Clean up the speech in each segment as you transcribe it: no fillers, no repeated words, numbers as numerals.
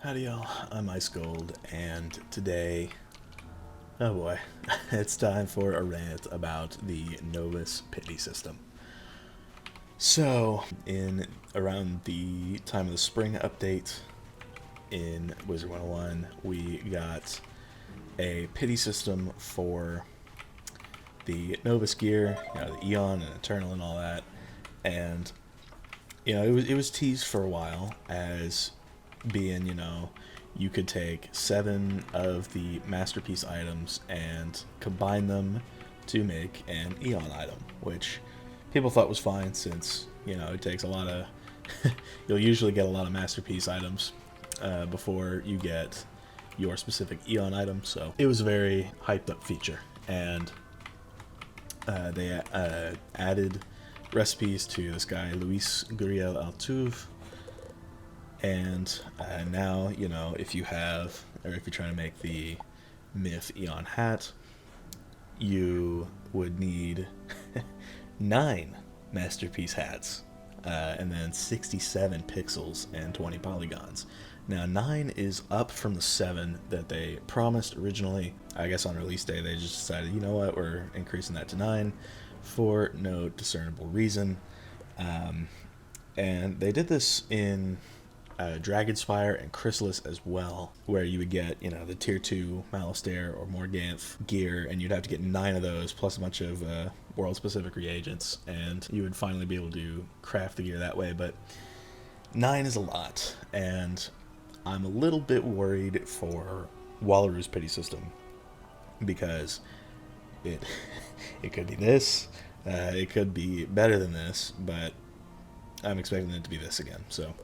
Howdy y'all, I'm Ice Gold, and today, oh boy, it's time for a rant about the Novus pity system. So, in around the time of the spring update in Wizard101, we got a pity system for the Novus gear, the Eon and Eternal and all that, and it was teased for a while as being, you could take 7 of the masterpiece items and combine them to make an Eon item, which people thought was fine since, it takes a lot of. You'll usually get a lot of masterpiece items before you get your specific Eon item, so it was a very hyped up feature. And they added recipes to this guy, Luis Guriel Altuve. And now, if you have, or if you're trying to make the Myth Eon hat, you would need 9 masterpiece hats, and then 67 pixels and 20 polygons. Now, 9 is up from the 7 that they promised originally. I guess on release day, they just decided, you know what, we're increasing that to 9 for no discernible reason. And they did this in Dragonspire and Chrysalis as well, where you would get, the tier 2 Malastare or Morganth gear, and you'd have to get 9 of those, plus a bunch of world-specific reagents, and you would finally be able to craft the gear that way. But 9 is a lot, and I'm a little bit worried for Wallaru's pity system, because it it could be this, it could be better than this, but I'm expecting it to be this again, so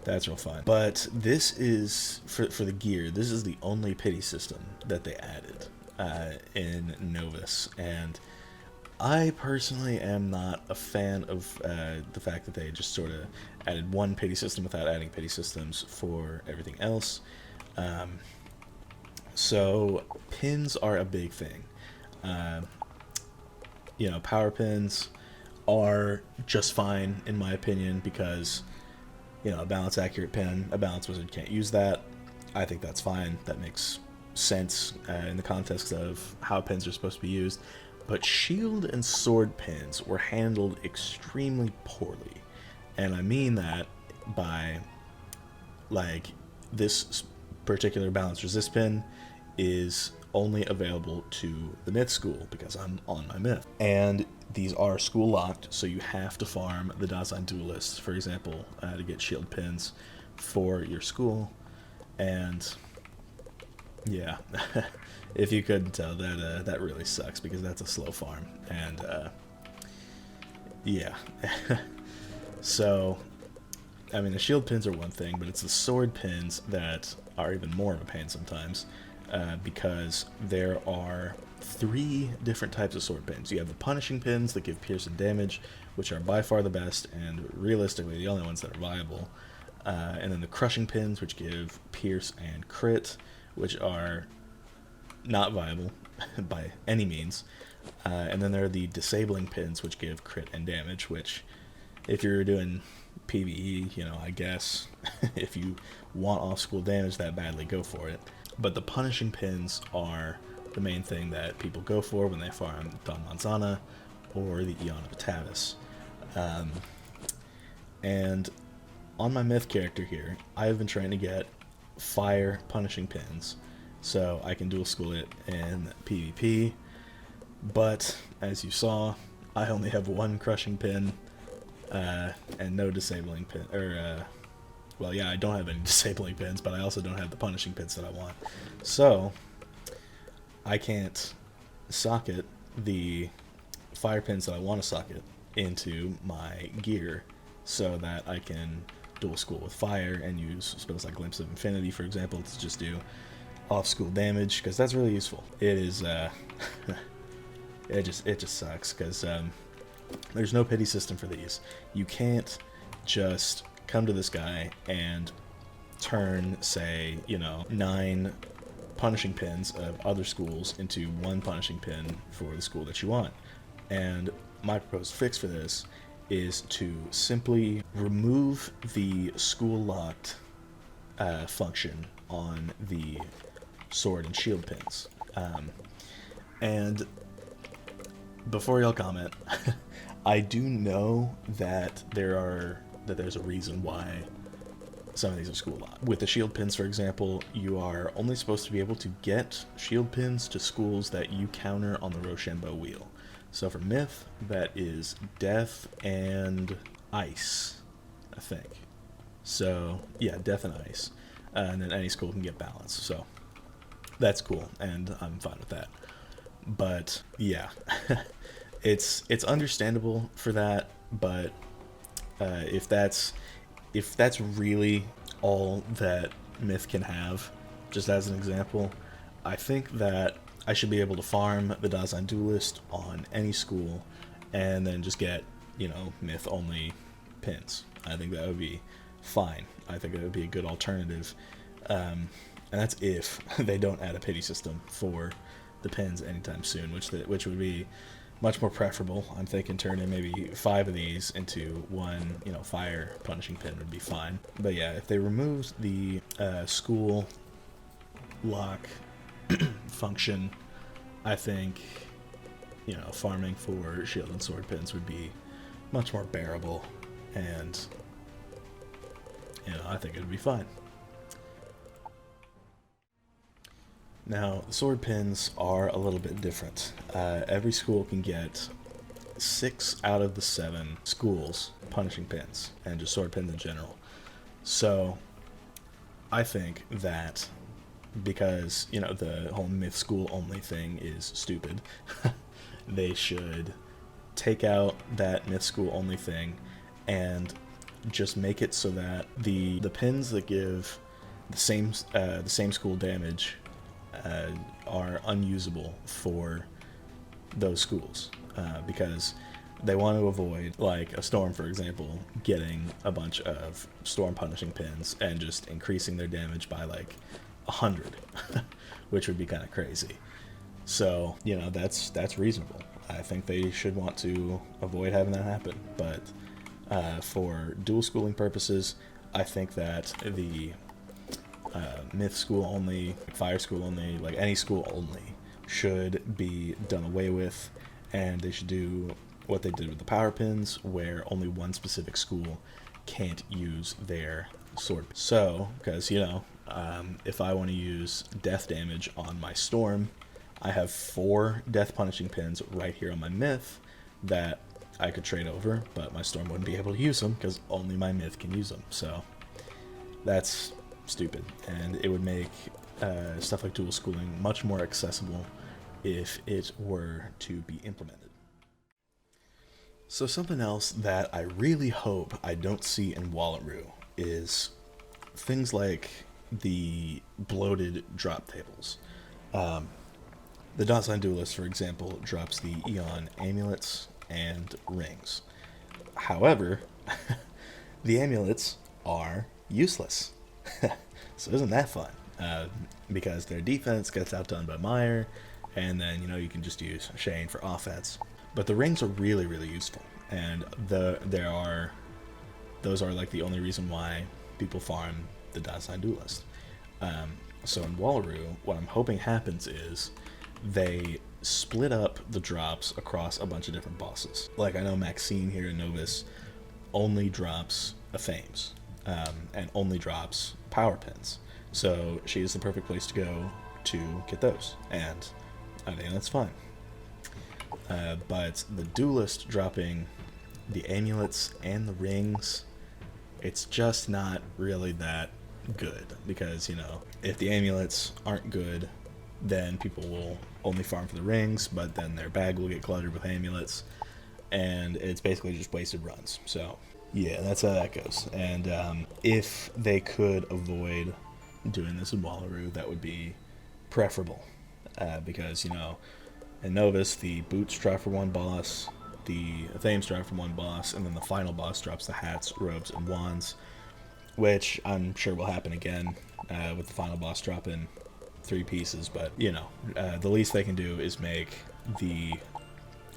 that's real fun. But this is, for the gear, this is the only pity system that they added in Novus. And I personally am not a fan of the fact that they just sort of added one pity system without adding pity systems for everything else. So pins are a big thing. Power pins are just fine, in my opinion, because a balance accurate pin, a balance wizard can't use that. I think that's fine. That makes sense in the context of how pins are supposed to be used. But shield and sword pins were handled extremely poorly. And I mean that by, this particular balance resist pin is only available to the myth school because I'm on my myth. And these are school locked, so you have to farm the Dasein Duelists, for example, to get shield pins for your school. And yeah, if you couldn't tell, that really sucks because that's a slow farm. And yeah, so I mean, the shield pins are one thing, but it's the sword pins that are even more of a pain sometimes. Because there are 3 different types of sword pins. You have the punishing pins that give pierce and damage, which are by far the best and realistically the only ones that are viable. And then the crushing pins, which give pierce and crit, which are not viable by any means. And then there are the disabling pins, which give crit and damage, which, if you're doing PvE, I guess if you want off-school damage that badly, go for it. But the punishing pins are the main thing that people go for when they farm Don Manzana or the Eon of Tavis. And on my myth character here, I've been trying to get fire punishing pins so I can dual school it in PvP. But as you saw, I only have 1 crushing pin and no disabling pin, well, yeah, I don't have any disabling pins, but I also don't have the punishing pins that I want. So I can't socket the fire pins that I want to socket into my gear so that I can dual school with fire and use spells like Glimpse of Infinity, for example, to just do off-school damage, because that's really useful. It is, it just sucks, because there's no pity system for these. You can't just come to this guy and turn, say, 9 punishing pins of other schools into 1 punishing pin for the school that you want. And my proposed fix for this is to simply remove the school locked function on the sword and shield pins. And before y'all comment, I do know that there's a reason why some of these are school locked. With the shield pins, for example, you are only supposed to be able to get shield pins to schools that you counter on the Rochambeau wheel. So for Myth, that is Death and Ice, I think. So yeah, Death and Ice, and then any school can get Balance. So that's cool, and I'm fine with that. But yeah, it's understandable for that. But if that's really all that Myth can have, just as an example, I think that I should be able to farm the Dasein Duelist on any school and then just get, Myth only pins. I think that would be fine. I think it would be a good alternative. And that's if they don't add a pity system for the pins anytime soon, which would be much more preferable. I'm thinking turning maybe 5 of these into one, fire punishing pin would be fine. But yeah, if they removed the school lock function, I think, farming for shield and sword pins would be much more bearable, and, I think it would be fine. Now, sword pins are a little bit different. Every school can get 6 out of the 7 schools punishing pins, and just sword pins in general. So, I think that because, the whole Myth school only thing is stupid, they should take out that Myth school only thing and just make it so that the pins that give the same school damage are unusable for those schools, because they want to avoid, like a Storm, for example, getting a bunch of Storm punishing pins and just increasing their damage by like 100, which would be kind of crazy. So, that's reasonable. I think they should want to avoid having that happen. But for dual schooling purposes, I think that the Myth school only, Fire school only, like any school only, should be done away with, and they should do what they did with the power pins, where only one specific school can't use their sword. So, because, if I want to use death damage on my Storm, I have 4 death punishing pins right here on my Myth that I could trade over, but my Storm wouldn't be able to use them because only my Myth can use them. So that's stupid, and it would make stuff like dual schooling much more accessible if it were to be implemented. So something else that I really hope I don't see in Wallaru is things like the bloated drop tables. The Dasein Duelist, for example, drops the Eon amulets and rings. However, the amulets are useless. So isn't that fun? Because their defense gets outdone by Meyer, and then, you can just use Shane for offense. But the rings are really, really useful, and those are like the only reason why people farm the Dasein Duelist. So in Wallaru, what I'm hoping happens is they split up the drops across a bunch of different bosses. Like, I know Maxine here in Novus only drops Fames, and only drops power pins. So she is the perfect place to go to get those, and I think that's fine. But the Duelist dropping the amulets and the rings, it's just not really that good, because, if the amulets aren't good, then people will only farm for the rings, but then their bag will get cluttered with amulets, and it's basically just wasted runs. So yeah, that's how that goes. And if they could avoid doing this in Wallaru, that would be preferable, because, in Novus, the boots drop for one boss, the Thames drop for one boss, and then the final boss drops the hats, robes, and wands, which I'm sure will happen again with the final boss dropping 3 pieces. But, the least they can do is make the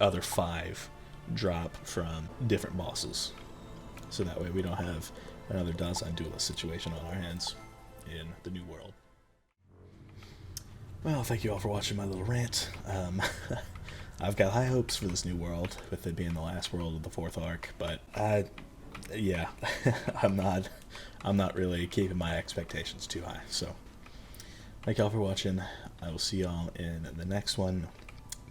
other 5 drop from different bosses. So that way we don't have another Dasein Duelist situation on our hands. in the new world. Well, thank you all for watching my little rant. I've got high hopes for this new world, with it being the last world of the 4th arc, but yeah, I'm not really keeping my expectations too high. So, thank y'all for watching. I will see y'all in the next one.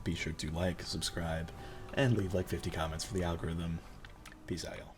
Be sure to like, subscribe, and leave like 50 comments for the algorithm. Peace out, y'all.